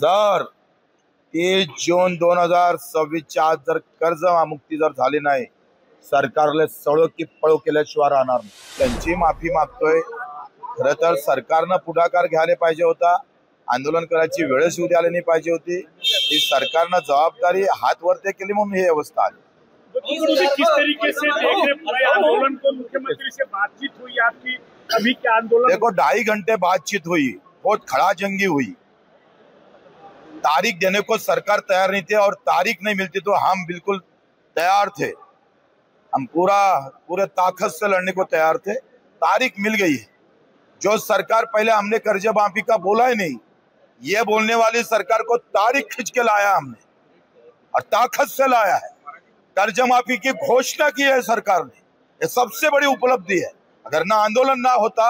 जर 30 जून 2026च्या आज जर कर्जमुक्ती जर झाली नाही, सरकारला सळो की पळो केल्याशिवाय राहणार नाही. त्यांची माफी मागतोय. खरं तर सरकारनं पुढाकार घ्यायला पाहिजे होता. आंदोलन करायची वेळच येऊ द्यायला नाही पाहिजे होती. ही सरकारनं जबाबदारी हात वरते केली म्हणून ही अवस्था आली. किस तरीके से देख रहे पूरे आंदोलन को? मुख्यमंत्री से बातचीत हुई आपकी अभी के आंदोलन? देखो 2.5 घंटे बातचीत हुई, बहुत खड़ा जंगी हुई. तारीख देने को सरकार तैयार नहीं थे और तारीख नहीं मिलती तो हम बिल्कुल तैयार थे. हम पूरे ताकत से लड़ने को तैयार थे. तारीख मिल गई है. जो सरकार पहले हमने कर्ज माफी का बोला ही नहीं, ये बोलने वाली सरकार को तारीख खींच के लाया हमने और ताकत से लाया है. कर्ज माफी की घोषणा की है सरकार ने. ये सबसे बड़ी उपलब्धि है. अगर ना आंदोलन ना होता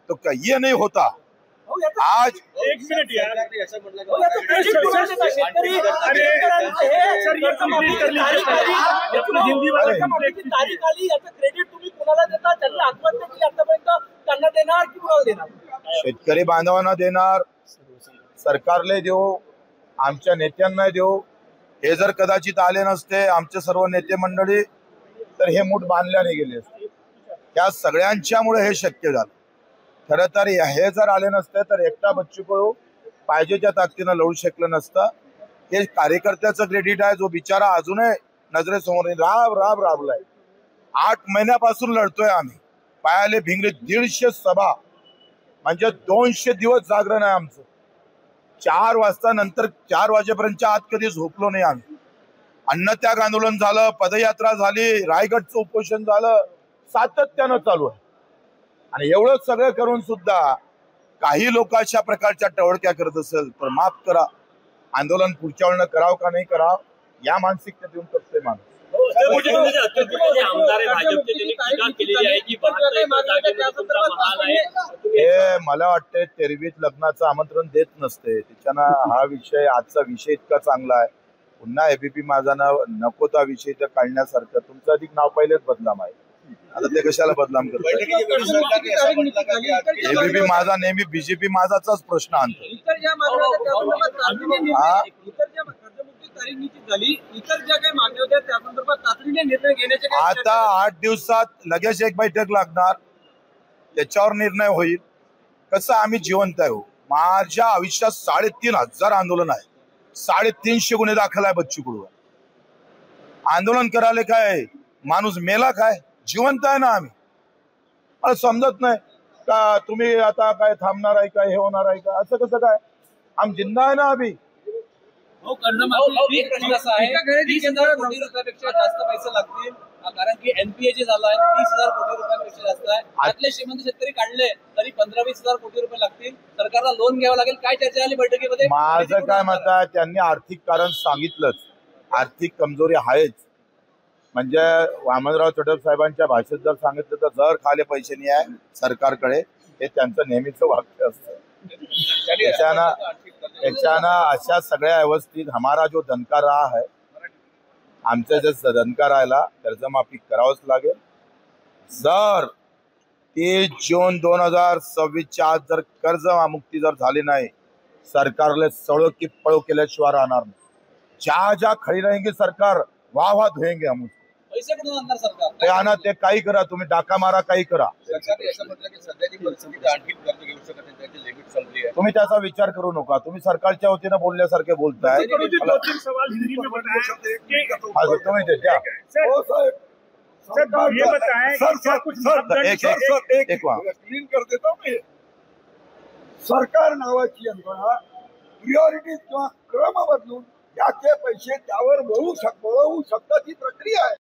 तो क्या ये नहीं होता. आज एक मिनट यार, शेतकरी बांधवांना देणार, सरकारला देऊ, आमच्या नेत्यांना देऊ. हे जर कदाचित आले नसते आमचे सर्व नेते मंडळी तर हे मूठ बांधल्याने गेले असते. त्या सगळ्यांच्यामुळे हे शक्य झालं. खरं तर हे जर आले नसते तर एकटा बच्चू कडू पाहिजे त्या ताकदीनं लढू शकलं नसतं. हे कार्यकर्त्याचं क्रेडिट आहे जो बिचारा अजूनही नजरेसमोर राबलाय. 8 महिन्यापासून लढतोय आम्ही. पायाले भिंगरे 150 सभा म्हणजे 200 दिवस जागरण आहे आमचं. 4 वाजता नंतर 4 वाजेपर्यंतच्या आत कधी झोपलो नाही आम्ही. अन्नत्याग आंदोलन झालं, पदयात्रा झाली, रायगडचं उपोषण झालं, सातत्यानं चालू आहे. आणि एवढं सगळं करून सुद्धा काही लोक अशा प्रकारच्या टवळक्या करत असेल तर माफ करा. आंदोलन पुढच्या वेळेला करावं का नाही करावं या मानसिकतेत येऊन करतोय माणूस. हे मला वाटतंय तेरवीत लग्नाचं आमंत्रण देत नसते. त्याच्यानं हा विषय आजचा विषय इतका चांगला आहे. पुन्हा एबीपी माझा नको त्या विषय तर काढण्यासारखं. तुमचं अधिक नाव पहिलेच बदनाम आहे. आता ते कशाला बदनाम करतात? एबीपी माझा नेहमी बीजेपी माझाचाच प्रश्न आणतो. आता 8 दिवसात लगेच एक बैठक लागणार, त्याच्यावर निर्णय होईल. कसं आम्ही जिवंत आहे. माझ्या आयुष्यात 3,500 आंदोलन आहे. 350 गुन्हे दाखल आहे बच्चू कडू. आंदोलन करायला काय माणूस मेला काय? जिवंत आहे ना आम्ही. मला समजत नाही का तुम्ही आता काय थांबणार आहे का, हे होणार आहे का, असं कसं काय? आम जिंदा आहे ना अभी. पैसे लागतील कारण की एनपीए जे झालं आहे 30,000 कोटी रुपयांपेक्षा जास्त आहे. आतले श्रीमंत शेतकरी काढले तरी 15-20,000 कोटी रुपये लागतील. सरकारला लोन घ्यावं लागेल. काय चर्चा झाली बैठकीमध्ये? माझं काय मत आहे, त्यांनी आर्थिक कारण सांगितलंच. आर्थिक कमजोरी आहेच. म्हणजे वामनराव चटप साहेबांच्या भाषेत जर सांगितलं तर जर खाले पैसे नाही आहे सरकारकडे, हे त्यांचं नेहमीचं वाक्य असतं. त्याच्यानं अशा सगळ्या व्यवस्थित हमारा जो दणका रहा है, आमचं जे दणका राहिला कर्जमाफी करावंच लागेल. जर 30 जून 2026च्या आज जर कर्जमुक्ती जर झाली नाही, सरकारला सळो की पळो केल्याशिवाय राहणार नाही. ज्या खड़ी रहेंगे सरकार वाह धुएंगे हम. पैसे कुठून आणणार सरकार? ते आणा, ते काही करा, तुम्ही डाका मारा, काही करा. तुम्ही त्याचा विचार करू नका. तुम्ही सरकारच्या वतीनं बोलल्यासारखे बोलताय. तुम्ही एक कर देतो मी. सरकार नावाची यंत्रणा प्रिऑरिटीज किंवा क्रम बदलून याचे पैसे त्यावर वळवू शकतात ही प्रक्रिया आहे.